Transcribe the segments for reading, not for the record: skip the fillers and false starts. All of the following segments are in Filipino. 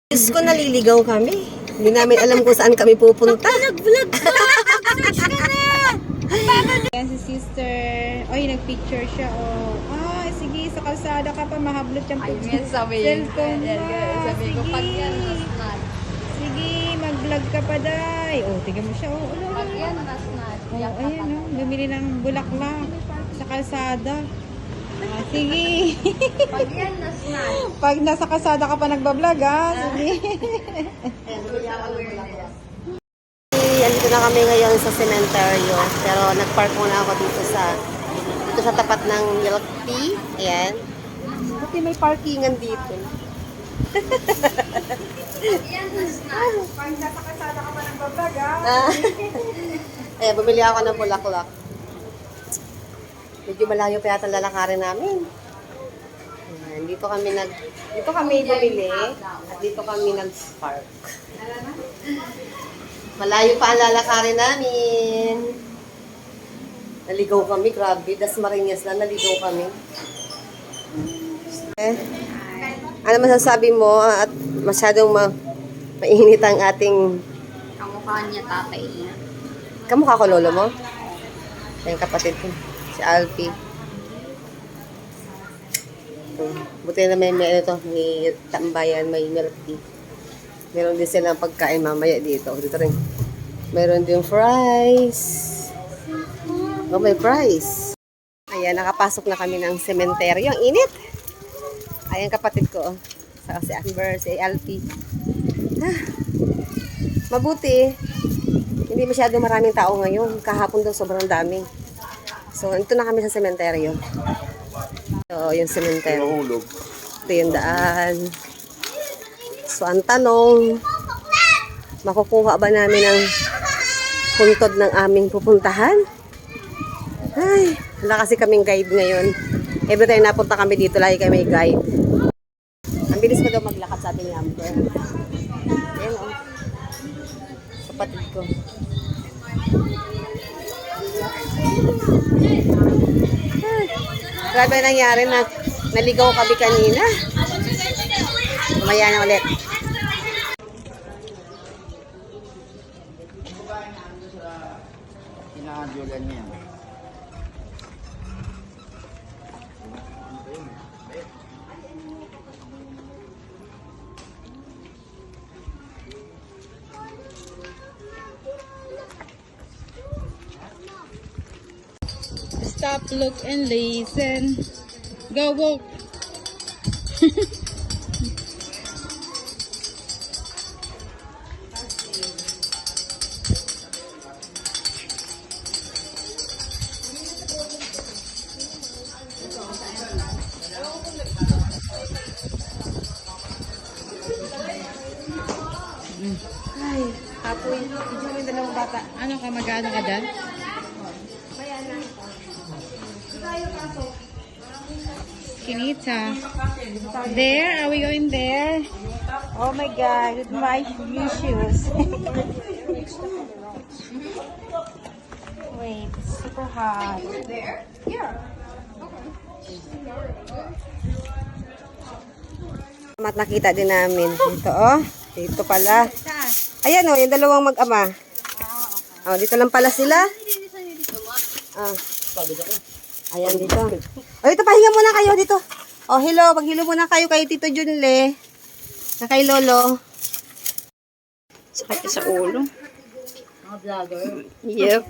Diyos ko, naliligaw kami. Hindi namin alam kung saan kami pupunta. Nag-vlog ka! Mag-search ka na! Yan si sister. Oy, nag-picture siya. Oh. Ah, sige, sa kalsada ka pa. Mahablot yung Ayun, sabi. cellphone mo. Sabi ko, pag Sige. yan, nasnat. Sige, mag-vlog ka pa, day. Oh, tingnan mo siya. Oh, Pag yan, nasnat. oh, ayan, oh. Bumili ng bulaklak sa kalsada. Ah, sige. Pag yan, nasnat. Pag nasa kalsada ka pa nagbablog, ah. Sige. Andito na kami ngayon sa cementerio. Pero nagpark muna ako dito sa tapat ng milk tea. Ayan. Buti may parkingan dito. Yan, nasnat. Pag nasa kalsada ka pa nagbablog, ah. Ayan, bumili ako ng bulaklak. Medyo malayo pa yata lalakarin namin. Ayan, dito kami bumili at dito kami nag-park. Malayo pa ang lalakarin namin. Naligaw kami, grabe. Dasmariñas na, naligaw kami. Ano masasabi mo at masyadong mainit ang ating Kamukha niya, tatay niya. kamukha ko lolo mo? Yung kapatid ko, si Alfie. Buti na may tambayan, may milk tea. Meron din silang pagkain mamaya dito. Dito rin. Meron din fries. Oh, may fries. Ayan, nakapasok na kami ng sementeryo. Ang init. Ayan kapatid ko. Saka si Amber, si Alfie. Mabuti. Hindi masyado maraming tao ngayon. Kahapon daw sobrang dami. So, ito na kami sa sementeryo. So, yung sementeryo. Ito yung daan. So, ang tanong, makukuha ba namin ang puntod ng aming pupuntahan? Ay, wala kasi kaming guide ngayon. Every time napunta kami dito, lagi kami may guide. Ang bilis ko daw maglakad sa ating Amber. Ayan o. Kapatid ko. Ay, grabe nangyari na naligaw kami kanina. Umaya na ulit. Kinakajulan niya. Stop, look, and listen. Go, walk. Ay, kapoy. Medyo may dalawang bata. Ano ka, mag-ano ka dyan? Kinita. There? Are we going there? Oh my God, with my new shoes. Wait, it's super hot. There? Yeah. At nakita din namin. Dito, oh. Dito pala. Ayan, oh, yung dalawang mag-ama. Oh, dito lang pala sila. Ah. Ayan, dito. Oh, ito, pahinga muna kayo dito. Oh, hello. Paghilo muna kayo kay Tito Junle. Na kay Lolo. Sakit sa ulo. Mga vlogger. Yep.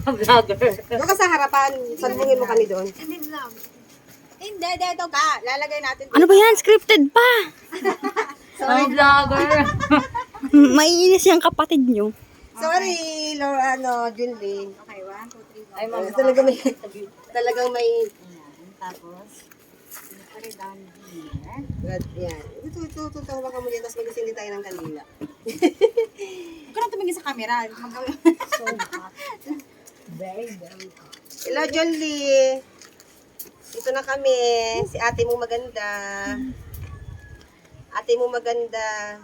Vlogger. Doon ka sa harapan. Salbungin mo kami doon. Hindi, dito ka. Lalagay natin. Ano ba yan? Scripted pa! Sorry, vlogger. Maiinis yung kapatid nyo. Sorry, Laura, Junle. Okay, 1, 2, 3. Ay, talagang may tapos yan. Ito, hawakan ka mo dito, tapos mag-isindi tayo ng kanila. Huwag ka na tumingin sa camera. So hot. Very hot. Hello, John Lee. Ito na kami. Si ate mo maganda. Ate mo maganda.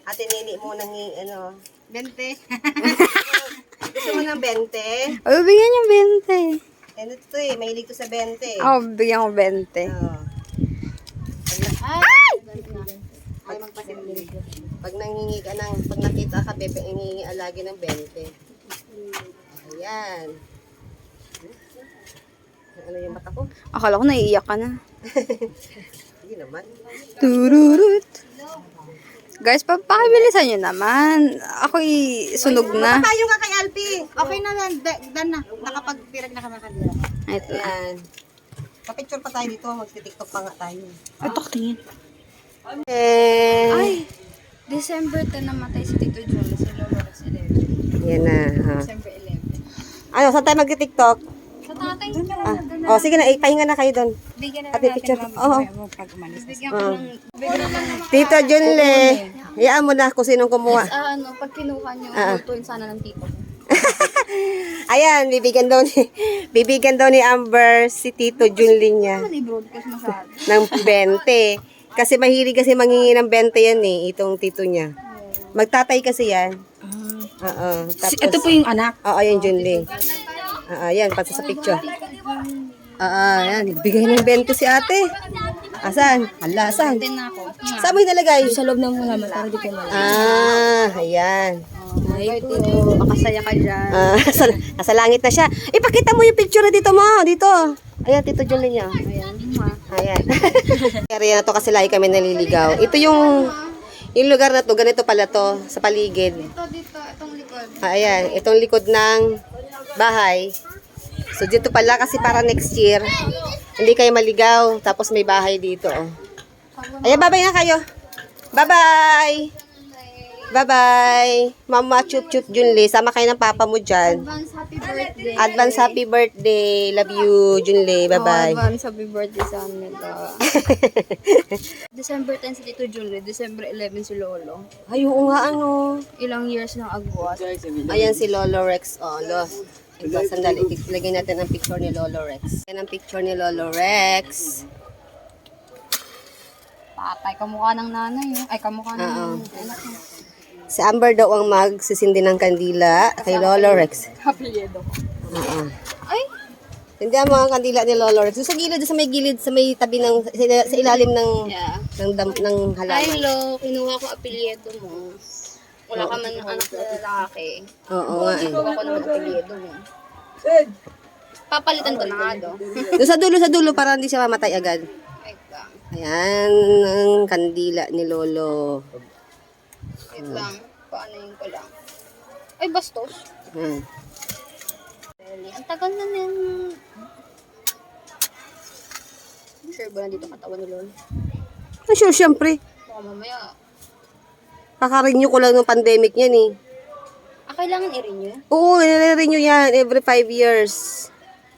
Ate Nini mo nang, 20. gusto mo ng 20? Ay, bigyan niyo 20. Ano to mahilig to sa 20. Oh, bigyan ko 20. Oh. Ay! Ay, Pag nanghingi ka pag nakita ka, bebe, hingi lagi ng 20. Ayan. Ano yung mata ko? Akala ko naiiyak ka na. Hindi naman. Tururut. Guys, pakibilisan nyo naman. Ako'y sunog na. Tayo ka kay Alpi. Okay na lang. Dan na. Nakapag-pirag na kami kanila. Ito na. Ayan. Kapicture pa tayo dito. Magti-tiktok pa nga tayo. Ito, tingin. Ay! December 10 namatay si Tito Julie sa Lolo sa 11. Yan na. Ha. December 11. Ano, saan tayo magti-tiktok? Sa tatay niya. Oh, sige na. Pahinga na kayo doon. Bigyan na Pati picture. Oo. pag umalis. Bigyan ko ng... Tito Junle. Hayaan mo na kung sinong kumuha. Pag kinuha nyo, lutuin sana ng tito. Ayan, bibigyan daw ni Amber si Tito Junle niya I-broadcast masyado. ng 20. Kasi mahilig kasi mangingi ng 20 yan eh, itong tito niya. Magtatay kasi yan. Oo. Tapos, Ito po yung anak. oo, yung Junle. Oo, yan, pati sa picture. Oo, yan. Bigay ng 20 si ate. Asan? Hala, asan? Din na ako. Saan mo inalagay? Sa loob ng halaman para di ko malaki. Ayan. Ay, Tito. Makasaya ka dyan. Nasa langit na siya. Ipakita mo yung picture dito mo. Dito. Ayan, Tito Junle niya. Ayan, ma. Ayan. Area na to kasi lagi kami naliligaw. Ito yung lugar na to, ganito pala to, sa paligid. Dito, itong likod. Ayan, itong likod ng bahay. So dito pala kasi para next year, hindi kayo maligaw. Tapos may bahay dito. Oh. Ayan, bye-bye na kayo. Bye-bye! Bye-bye! Mama Chup Chup Junle, sama kayo ng papa mo dyan. Advance happy birthday. Advance happy birthday. Love you, Junle. Bye-bye. Advance happy birthday sa nila. December 10 si Tito Julie, December 11 si Lolo. Ay, oo nga, ano. Ilang years ng agwas. Ayan si Lolo Rex. Oh, ito, sandali. Lagyan natin ang picture ni Lolo Rex. Yan ang picture ni Lolo Rex. Tatay, kamukha ng nanay. Ay, kamukha ng anak niya. Si Amber daw ang magsisindi ng kandila kay Lolo Rex. Kapilyedo. Oo. Ay, Hindi ang mga kandila ni Lolo Rex. Doon sa gilid, sa may gilid, sa may tabi ng, sa ilalim ng, yeah. ng Ay, halaman. Lo, kinuha ko apelyedo mo. Wala ka man ng anak na lalaki. Oo nga eh. Kinuha ko naman apelyedo mo. Papalitan ko na nga do. Doon sa dulo, para hindi siya mamatay agad. Wait lang. Ayan, ang kandila ni Lolo. Wait lang. Paano yun ko lang? Ay, bastos. Hmm. Ang tagal na nang... Sure ba na dito katawan ni Lolo? Sure, syempre. Baka mamaya. Kaka-renew ko lang ng pandemic yan eh. Kailangan i-renew? Oo, nire-renew yan every 5 years.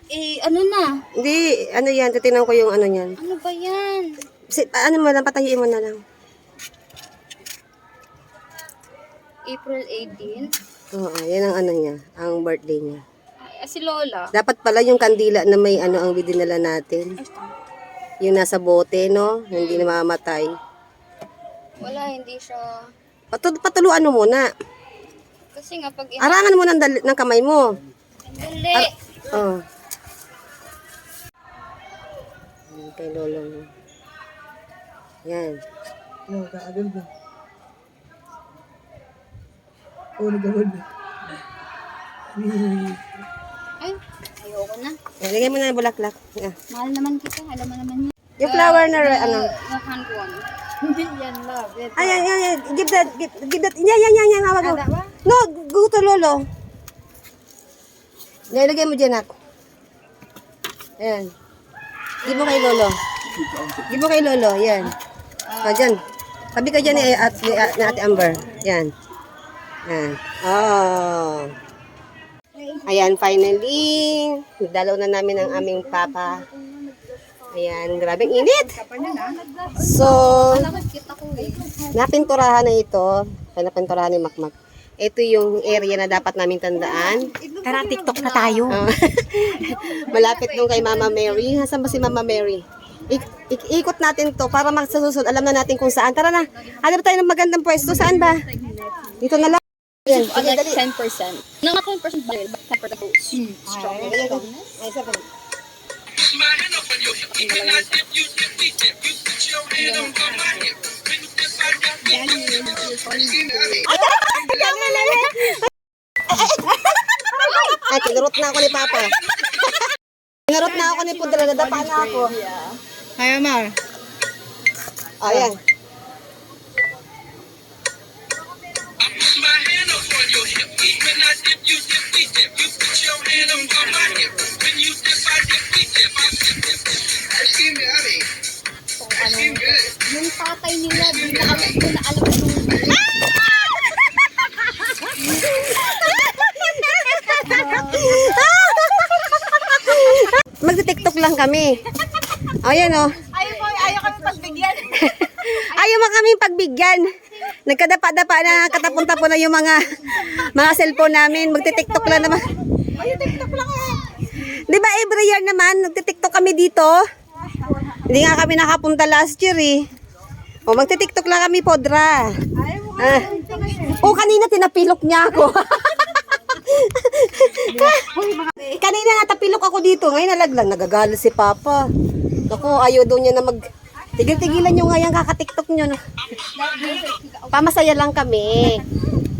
Eh, ano na? Hindi, ano yan, titignan ko yung ano yan. Ano ba yan? Ano mo lang, patahiin mo na lang. April 18? Oo, yan ang ano niya, ang birthday niya. Ay, si Lola. Dapat pala yung kandila na may ano ang dinala natin. Yung nasa bote, no? Hindi na mamamatay. Wala, hindi siya... Patuluan mo muna. Kasi nga pag... Arangan mo ng kamay mo. Dali! Oh. Ayan, kay lolo mo. Yan. Ay, ayoko na. Lagay mo na ng bulaklak. Yeah. Mahal naman kita. Alam mo naman yun. Yung flower na, ano? Yung hand one. Hindi yan, love. Ayan, yan. Give that. Yan. Hawag mo. No, go to lolo. Nilagay mo dyan, nak. Ayan. Give mo kay lolo. Give mo kay lolo. Yan. Dyan. Tabi ka dyan ni Ate Amber. Yan. Yan. Oh. Ayan, finally. Dalaw na namin ang aming papa. Ayan, grabing init. So, napinturahan na ito. Napinturahan ni Makmak. Ito yung area na dapat naming tandaan. Tara, TikTok na tayo. Malapit nung kay Mama Mary. Nasaan ba si Mama Mary? Ikot natin to para magsusunod. Alam na natin kung saan. Tara na. Hanap tayo ng magandang pwesto. Saan ba? Dito na lang. Yan. Sige, Like dali. 10%. Nang 10% barrel, but 10% boost. Strongness. Ay, sabi. Ay, kinurot na ako ni Papa. Kinurot na ako ni Pudra. Nadapa na ako. Kaya, Mar. Ayan. Yung tatay nila, di na alam ko na alam ko. Magti-TikTok lang kami. Ayan o. Ayaw kami pagbigyan. Ayaw mo kaming pagbigyan. Nagkadapa-dapa na, katapon-tapon na yung mga cellphone namin. Magti-TikTok lang naman. TikTok lang eh. Di ba every year naman, nagti-TikTok kami dito? Hindi nga kami nakapunta last year eh. O, magti-TikTok lang kami, Podra. Kanina tinapilok niya ako. Kanina natapilok ako dito. Ngayon nalaglang, nagagalit si Papa. Naku, ayaw daw niya na tigil-tigilan nyo nga yung kaka-TikTok nyo. No? Pamasaya lang kami.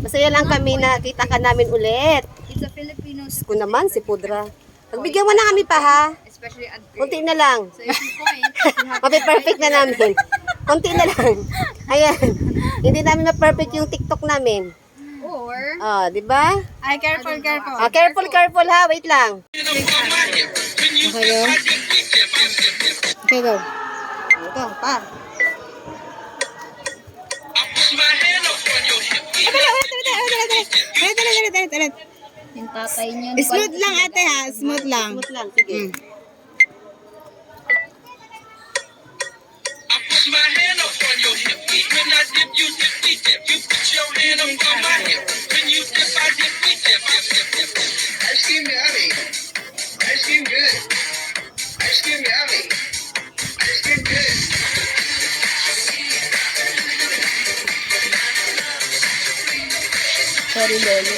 Masaya lang kami na kita ka namin ulit. It's a Filipino, Ko naman, si Pudra. Pagbigyan mo na kami pa ha. especially at Kunti na lang. So if you point, Mapi-perfect na namin. Kunti na lang. Ayan. Hindi namin na-perfect yung TikTok namin. or Di ba? Ay, careful. Careful ha. Wait lang. Okay, go. Okay, go. Ito, pa. Ulit. yung tatay niya. Smooth lang, ate, ha? Smooth lang. Smooth lang. Sige. Sorry, Lolo.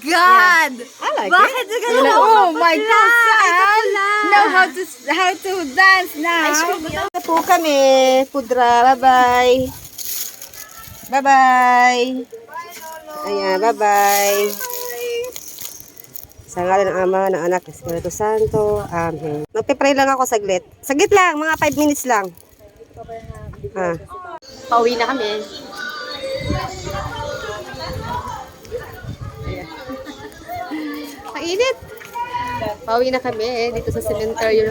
God! I like Bakit it. ganun? Oh my God! Know how to dance now. Ito po kami. Pudra. Bye-bye. Bye-bye. Ayan, bye-bye. Sa ngalan ng Ama, ng Anak, ng Espiritu Santo. Amen. Magpipray lang ako saglit. Saglit lang, mga 5 minutes lang. Pauwi na kami. Ang init. Pauwi na kami dito sa cemetery.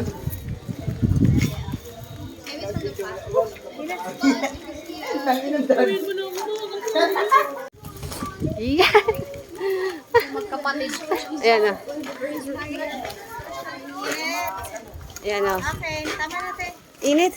Yan. Magkapatid. Ayan na. Ayan na. Okay, tama natin. Init.